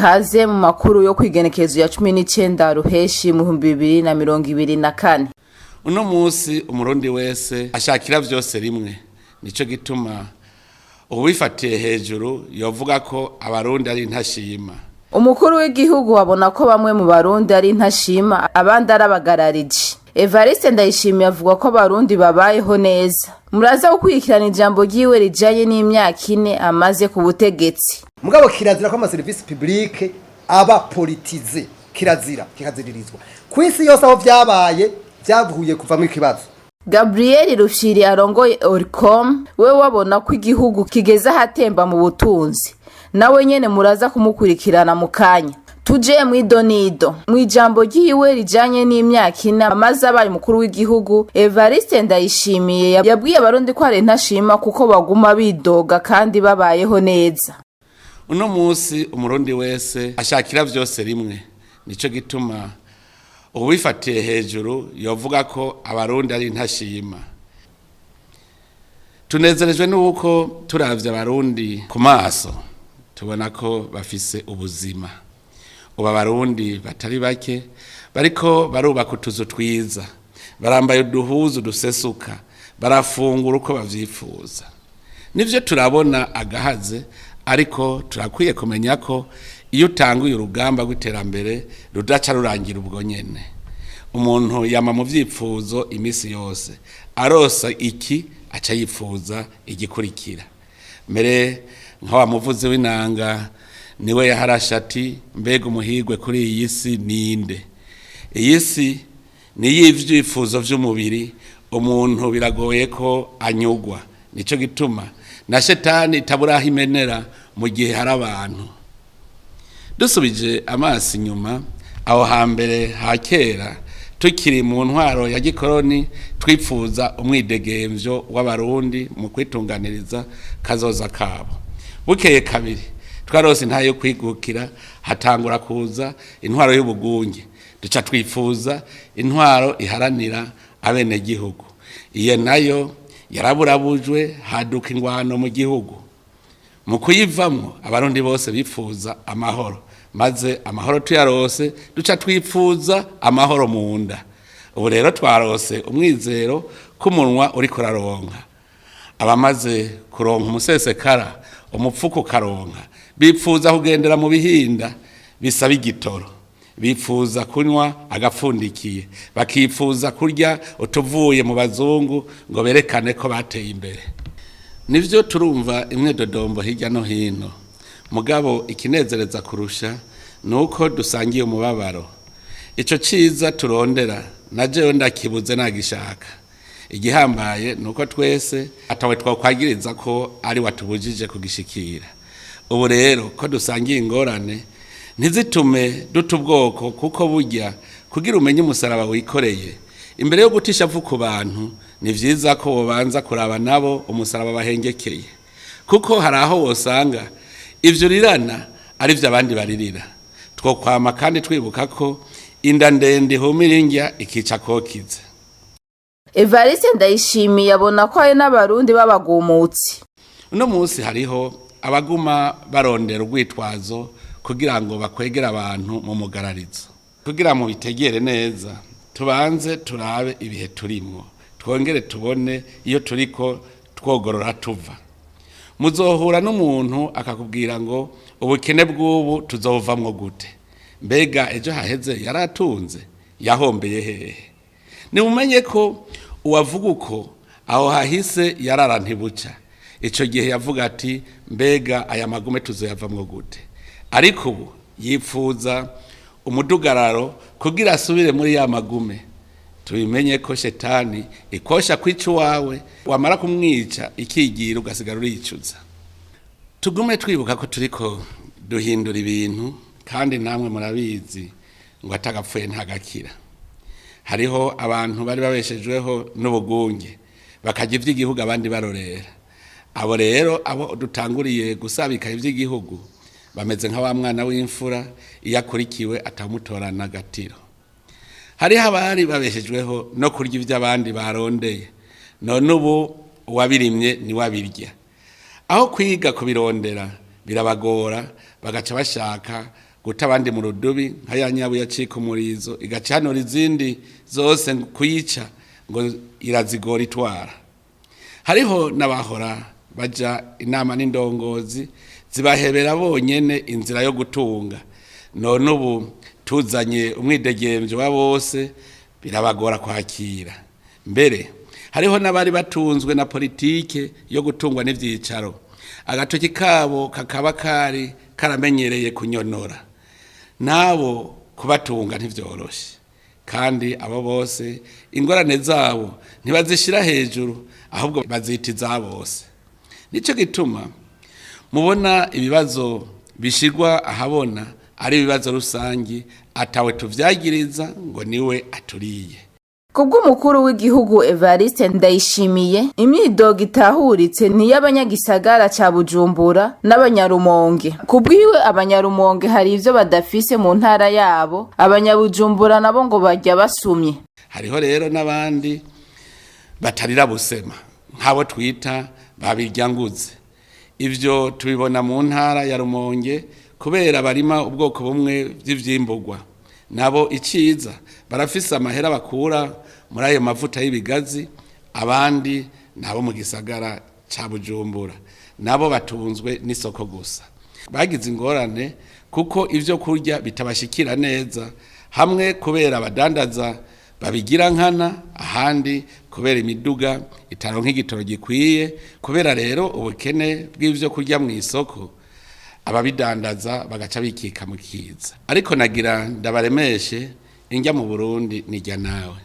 kaze mu makuru yo kwigenekezo ya 19 Ruheshi mu 2024. Uno munsi umurundi wese ashakira vyose rimwe, nico gituma ubifatiye hejuru yovuga ko abarundi ari ntashima. Umukuru w'igihugu wabona ko bamwe mu barundi ari ntashima abandi arabagararije. Evariste Ndayishimiye avuga ko abarundi babayeho neza. Muraza gukurikirana ijambo ryiwe rijanye n'imyaka 4 amaze ku butegetsi. Mugabo kirazira ko amaserivisi publique aba politize, kikaziririzwa. Kwisi yose aho vyabaye byavuye kuva mu kibazo. Gabriel Rushiri arongoye Oricom we wabona ko igihugu kigeze ahatemba mu butunzi. Nawe nyene muraza kumukurikirana mu kanya. Tuje mwidonido mwijambo ryiwe rijanye n'imyaka 4 amaze abari mukuru w'igihugu. Evariste Ndayishimiye yabwiye abarundi ko ari ntashima kuko baguma bidoga kandi babayeho neza. Uno munsi umurundi wese ashakira vyose rimwe, nico gituma ubifatiye hejuru yovuga ko abarundi ari ntashima. Tunezerejwe nuko turavye abarundi ku maso tubona ko bafise ubuzima. Uba barundi batari bake bariko barubaka utuzu twiza, barambaye uduhuzu dusesuka, barafungura uko bavyifuza. Nivyo turabona agahaze, ariko turakwiye kumenya ko iyo utanguye urugamba rw'iterambere rudaca rurangira ubwo nyene. Umuntu yama mu vyipfuzo imisi yose, arosa iki aca yifuza igikurikira. Mbere nka muvuzi w'inanga niwe yaharashati mbega umuhigwe kuri iyi si ninde. Iyi si ni y'ivyifuzo vy'umubiri, umuntu biragoye ko anyugwa. Nico gituma na shetani itaburaho imenera mu gihe hari abantu. Dusubije amaso inyuma, aho hambere hakera tukiri mu ntwaro ya gikoroni twipfuza umwidegemvyo w'abarundi mu kwitunganiriza kazoza kabo. Bukeye kabiri twarose ntayo kwigukira, hatangura kuza intwaro y'ubugunge, duca twifuza intwaro iharanira abene gihugu. Iyo nayo yaraburabujwe, haduka ingwano mu gihugu. Mu kuyivamwo abarundi bose bifuza amahoro, maze amahoro tuyarose duca twifuza amahoro mu nda. Ubu rero twarose umwizero k'umunwa uri kuraronka. Abamaze kuronka umusesekara, umupfuko karonka, bipfuza kugendera mu bihinda bisaba igitoro, bipfuza kunywa agapfundikiye, bakifuza kurya utuvuye mu bazungu ngo berekane ko bateye imbere. Nivyo turumva imwe dodombo hirya no hino, mugabo ikinezereza kurusha nuko dusangiye umubabaro. Ico ciza turondera na jewe ndakibuze nagishaka. Igihambaye nuko twese atawe twakwagiriza ko ari watubujije kugishikira. Ubu rero ko dusangiye ingorane ntizitume duta ubwoko, kuko burya kugira umenye umusaraba wikoreye imbere yo gutisha vu ku bantu ni vyiza ko bobanza kuraba nabo umusaraba bahengekeye, kuko hari aho wosanga ivyo rirana ari vyo abandi baririra. Twokwama kandi twibuka ko inda ndende homiringia ikica kokize. Evariste Ndayishimiye abona ko ari n'abarundi babagumutsi. Uno munsi hariho abaguma barondera urwitwazo kugira ngo bakwegera abantu mu mugararizo. Kugira mu bitegere neza, tubanze turabe ibihe turimwo, twongere tubone iyo turiko twogorora tuva. Muzohura n'umuntu akakubwira ngo ubukene bw'ubu tuzovamwo gute. Mbega ejo haheze yaratunze, yahombeye hehe? Nimumenye ko uwavuga uko aho hahise yarara ntibuca. Ico gihe yavuga ati mbega aya magume tuzoyavamwo gute. Ariko ubu yipfuza umudugararo kugira asubire muri ya magume. Tubimenye ko shetani ikosha kwica wawe, wamara kumwica ikigira ugasigara uricuza. Tugume twibuka ko turiko duhindura ibintu, kandi namwe murabizi ngo atagapfuye ntagakira. Hariho abantu bari babeshejweho n'ubugunge, bakajya ivy'igihugu abandi barorera. Abo rero abo dutanguriye gusabika ivy'igihugu bameze nka wa mwana w'imfura iyakurikiwe atamutorana gatiro. Hariho abari babeshejweho no kurya ivy'abandi barondeye, none ubu uwabirimye ni wabirya. Aho kwiga kubirondera birabagora, bagaca bashaka guta abandi mu rudubi nka ya nyabu yacika umurizo igacanura izindi zose kuyica ngo irazigora itwara. Hariho n'abahora baja inama n'indongozi zibahebera bonyene inzira yo gutunga, none ubu tuzanye umwidegemvyo wa bose birabagora kwakira. Mbere hariho n'abari batunzwe na politike yo gutungwa n'ivyicaro, agatoki kabo kakaba karamenyereye kunyonora, nabo kubatunga ntivyoroshe. Kandi abo bose ingorane zabo ntibazishira hejuru, ahubwo bazitiza bose. Nico gituma mubona ibibazo bishigwa ahabona ari ibibazo rusangi, atawe tuvyagiriza ngo niwe aturiye. Kubw'umukuru w'igihugu Evariste Ndayishimiye, imyidogo itahuritse ni y'abanyagisagara ca Bujumbura n'abanyarumonge. Kubwiwe abanyarumonge hari ivyo badafise mu ntara yabo, abanyabujumbura nabo ngo barya basumye. Hariho rero n'abandi batarira busema, nk'abo twita babiryanguze. Ivyo tubibona mu ntara ya Rumonge kubera barima ubwoko bumwe vy'ivyimburwa. Nabo iciza barafise amahera bakura muri ayo mavuta y'ibigazi, abandi nabo mu gisagara ca Bujumbura nabo batunzwe n'isoko gusa. Bagize ingorane kuko ivyo kurya bitabashikira neza, hamwe kubera abadandaza babigira nkana, ahandi kubera imiduga itaronka igitoro gikwiye. Kubera rero ubukene bw'ivyo kurya mu isoko, ababidandaza bagaca bikika mu kiza. Ariko nagira ndabaremeshe, injya mu Burundi nijya nawe.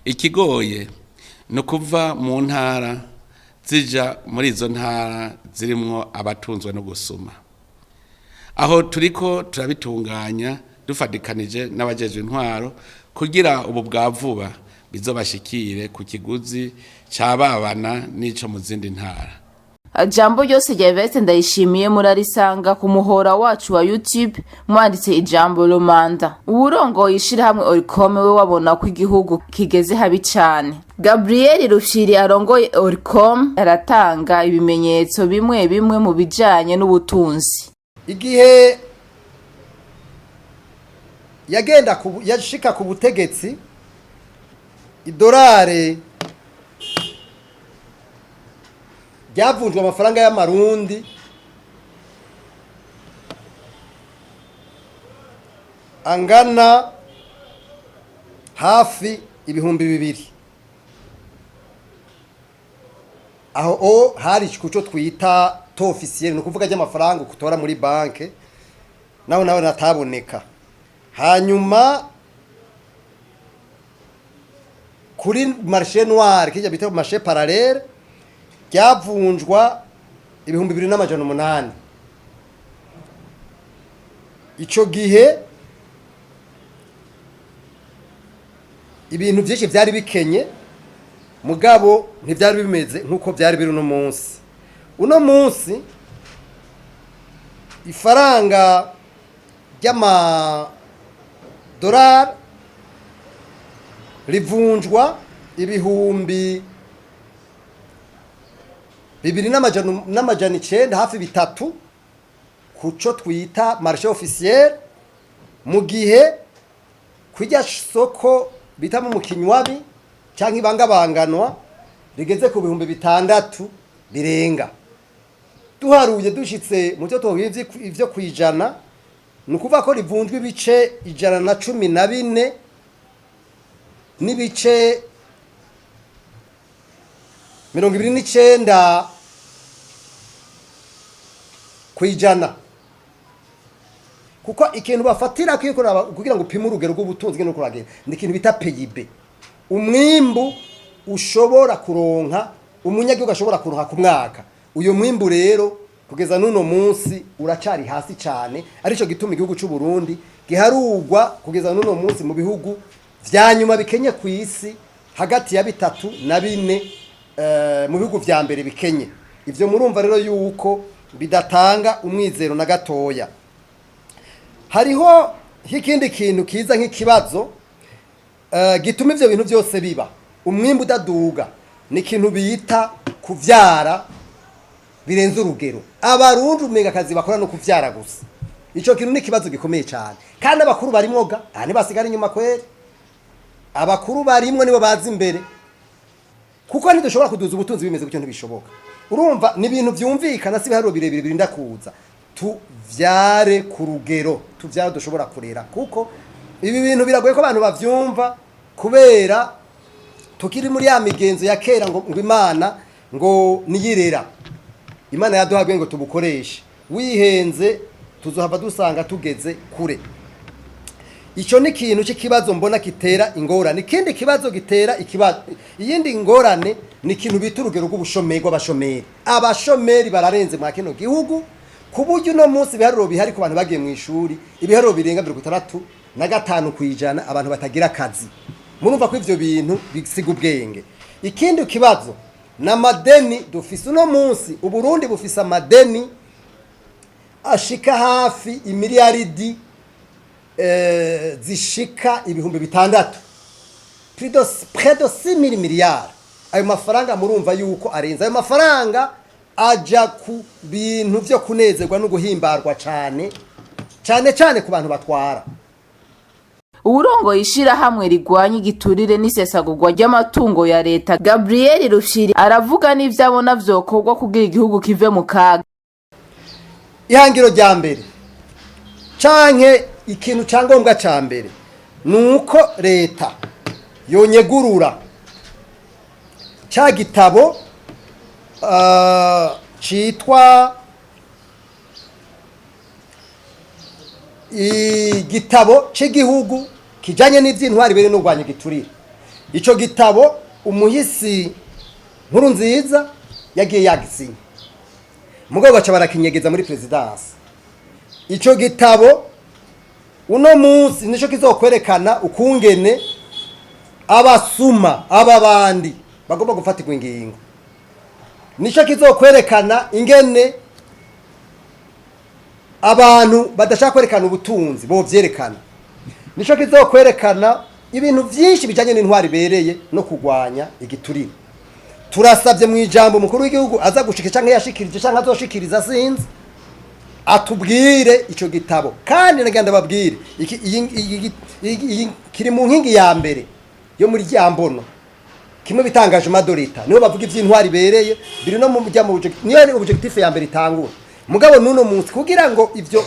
Ikigoye no kuva mu ntara zija muri izo ntara zirimwo abatunzwe no gusuma. Aho turiko turabitunganya dufadikanije n'abajejwe intwaro kugira ubu bwa vuba bizobashikire ku kiguzi cababana n'ico mu zindi ntara. Jambo yose rya Evariste Ndayishimiye murarisanga ku muhora wacu wa YouTube, mwanditse ijambo Mandat. Uburongoye ishirahamwe Oricom we wabona ko igihugu kigeze habi cane. Gabriel Ruheshi arongoye Oricom aratanga ibimenyetso bimwe bimwe mu bijanye n'ubutunzi. Igihe yashika ku butegetsi, idolare ryavunjwa amafaranga y'amarundi angana hafi ibihumbi 2,000. Aho hari kuco twita to officiel, no kuvuga ry'amafaranga ukutora muri banke naho nataboneka. Hanyuma kuri marché noir kijya bita marché parallèle ryavunjwa ibihumbi 2,800. Ico gihe ibintu byinshi byari bikenye, mugabo ntibyari bimeze nkuko byari biri no munsi. Uno munsi ifaranga ry'ama dollar rivunjwa ibihumbi 2,900 hafi 3 kuco twita marché officiel, mu gihe kujya soko bita mu kinywabi cyangwa ibangabanganwa rigeze ku bihumbi 6 birenga. Tuharuye dushitse mu cyo twohivye ivyo kwijana, nukuva ko rivunjwa ibice 114 n'ibice 29 kwijana. Kuko ikintu bafatira kugira ngo upime urugero rw'ubutunzi no kuragenda ni ikintu bita PIB, umwimbu ushobora kuronka, umunyagihugu ashobora kuronka ku mwaka. Uyo mwimbu rero kugeza nuno munsi uracari hasi cyane, arico gituma igihugu cy'u Burundi giharugwa kugeza nuno munsi mu bihugu vyanyuma bikenye ku isi, hagati ya 3 na 4 mu bihugu vya mbere bikenye. Ivyo murumva rero yuko bidatanga umwizero na gatoya. Hariho ikindi kintu kiza nk'ikibazo gituma ivyo bintu byose biba. Umwimbu udaduga ni ikintu bita kuvyara birenze urugero. Abarundi umega kazi bakora no kuvyara gusa. ico kintu ni kibazo gikomeye cyane kandi abakuru barimwoga ani basigara inyuma kwere abakuru barimwo nibo bazi imbere kuko ntidushobora kuduza ubutunzi bimeze gutyo ntibishoboka urumva ni ibintu byumvikana si biharuro birebire birinda kuza tuvyare ku rugero tuvyare dushobora kurera kuko ibi bintu biragoye ko abantu bavyumva kubera tukiri muri ya migenzo ya kera ngo Imana ngo niyirera Imana yaduhaye ngo tubukoreshe wihenze tuzohava dusanga tugeze kure ico ni kintu cy'ikibazo mbona kitera ingorane ikindi kibazo gitera ikibazo iyindi ngorane ni kintu bita urugero rw'ubushomeri bw'abashomeri abashomeri bararenze mu kino gihugu ku buryo no munsi biharuro bihari ku bantu bagiye mu ishuri ibiharuro birenga 65 kwijana abantu batagira akazi murumva ko ivyo bintu bisiga ubwenge ikindi kibazo na madeni dufise uno munsi uburundi bufise amadeni ashika hafi imiliyaridi zishika ibihumbi 6 près de 6 milliards ayo mafaranga murumva yuko arenza ayo mafaranga aja ku bintu byo kunezerwa no guhimbarwa cyane ku bantu batwara uburongo yishira hamwe rigwanya igiturire n'isesagurwa ry'amatungo ya leta Gabriel Rushiri aravuga n'ivyo abona vyokorwa kugira igihugu kive mu kaga ihangiro rya mbere canke ikintu cyangombwa ca mbere nuko leta yonyegurura ca gitabo citwa igitabo cy'igihugu kijanye n'ivy'intwari bere no gwanya giturire ico gitabo umuhisi nkuru nziza yagiye yagisinya mugabo baca barakinyegeza muri presidence ico gitabo uno munsi nico kizokwerekana ukungene abasuma ababandi bagomba gufatirwa ingingo nico kizokwerekana ingene abantu badashaka kwerekana ubutunzi bo vyerekana nico kizokwerekana ibintu vyinshi bijanye n'intwari bereye no kugwanya igiturire turasabye mu ijambo mukuru w'igihugu aza gushika canke yashikirije canke azoshikiriza sinzi atubwire ico gitabo kandi nagenda babwire kiri mu nkingi ya mbere yo muri ryambono kimwe bitangaje madorita niho bavuga ivy'intwari bereye biri no mu mujyamo niyo objectif ya mbere itangura mugabo nuno munsi kugira ngo ivyo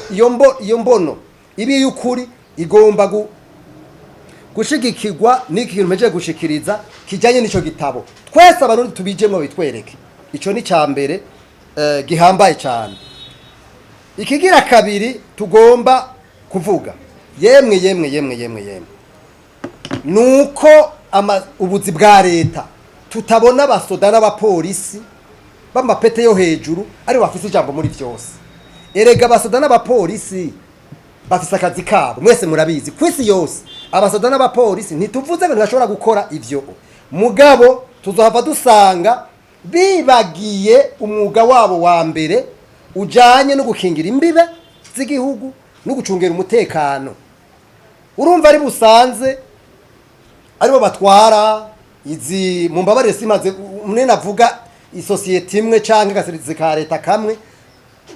iyo mbono ibi y'ukuri igomba gushigikirwa n'ikintu meje gushikiriza kijanye n'ico gitabo twese abarundi tubijemo bitwereke ico ni ca mbere gihambaye cyane ikigira kabiri tugomba kuvuga yemwe nuko ubuzi bwa leta tutabona abasoda n'abapolisi b'amapete yo hejuru ari bafise ijambo muri vyose erega abasoda n'abapolisi bafise akazi kabo mwese murabizi kwisi yose abasoda n'abapolisi ntituvuze ngo ntashobora gukora ivyo mugabo tuzohava dusanga bibagiye umwuga wabo wa mbere ujanye no gukingira imbibe z'igihugu no gucungera umutekano urumva ari busanze aribo batwara izi mu mbabarire simaze munene avuga isosiyete imwe canke gaserize ka leta kamwe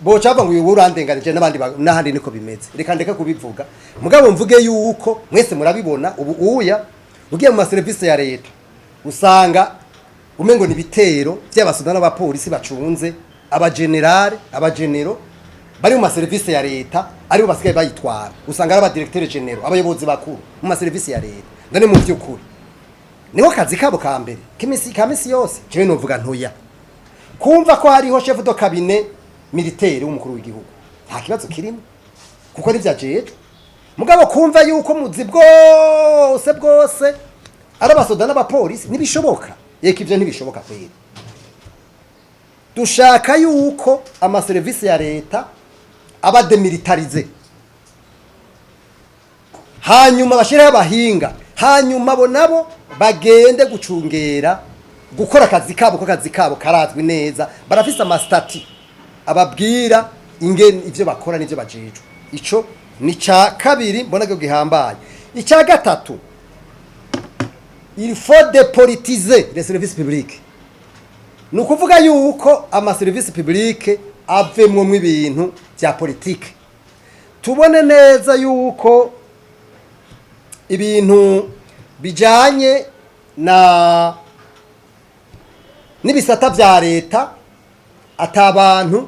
boca bava ngo uyu urandenganije n'abandi n'ahandi niko bimeze reka ndeke kubivuga mugabo mvuge yuko mwese murabibona ubu ugiye mu maserivisi ya leta usanga umengo ni bitero by'abasoda n'abapolisi bacunze abagenero bari mu maserivisi ya leta aribo basigaye bayitwara usanga ari abadirecteur general abayobozi bakuru mu maserivisi ya leta ndane mu by'ukuri niho kazi kabo ka mbere kamisi yose jewe novuga ntoya kumva ko hariho chef de cabinet militaire w'umukuru w'igihugu nta kibazo kirimo kuko ari vyajeje mugabo kumva yuko muzi bwose ari abasoda n'abapolisi nibishoboka yeka ivyo ntibishoboka kweri dushaka yuko amaserivisi ya leta aba demilitarize hanyuma bashiraho abahinga hanyuma bo nabo bagende gucungera gukora akazi kabo ko kazi kabo karazwi neza barafise amastati ababwira ingene ivyo bakora n'ivyo bajejwe ico ni ca kabiri mbona ko gihambaye ica gatatu il faut dépolitiser les services publics nukuvuga yuko ama services publics avemwo mu ibintu bya politique tubone neza yuko ibintu bijanye n'ibisata vya leta abantu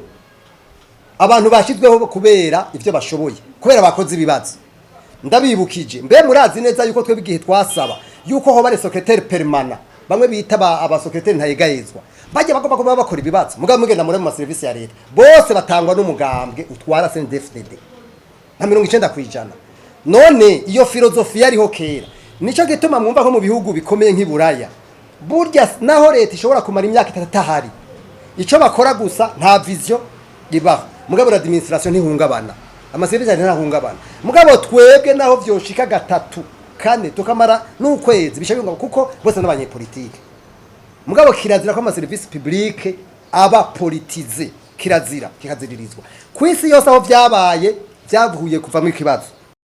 bashizweho kubera ivyo bashoboye, kubera bakoze ibibazo. Ndabibukije mbe murazi neza yuko twebwe igihe twasaba yuko ho bare secrétaire permanent bamwe bita aba secrétaire ntayegayezwa bajya bagomba kuba bakora ibibazo mugabo mugenda muri mu service ya leta bose batangwa n'umugambwe utwara CNDD-FDD na 90%. None iyo filozofi yariho kera nico gituma mwumva ko mu bihugu bikomeye nk'iburaya burya naho leta ishobora kumara imyaka 3 hari ico bakora gusa nta vision ibaho mugabo administration ntihungabana, amaserivisi ntahungabana. Mugabo twebwe naho vyoshika 3 4 tukamara n'ukwezi bishabinga kuko bose n'abanyepolitike. Mugabo kirazira ko amaserivisi publique aba politize, kirazira kikaziririzwa kwisi yose aho vyabaye byavuye kuva mu kibazo.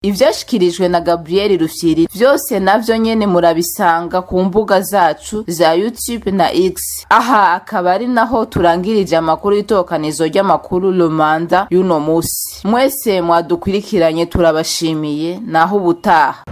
Ivyashikirijwe na Gabriel Rufyiri vyose navyo nyene murabisanga ku mbuga zacu za YouTube na X. Aha akaba ari naho turangirije amakuru y'itokanizo ry'amakuru Le Mandat y'uno musi. Mwese mwadukurikiranye turabashimiye naho ubutaha.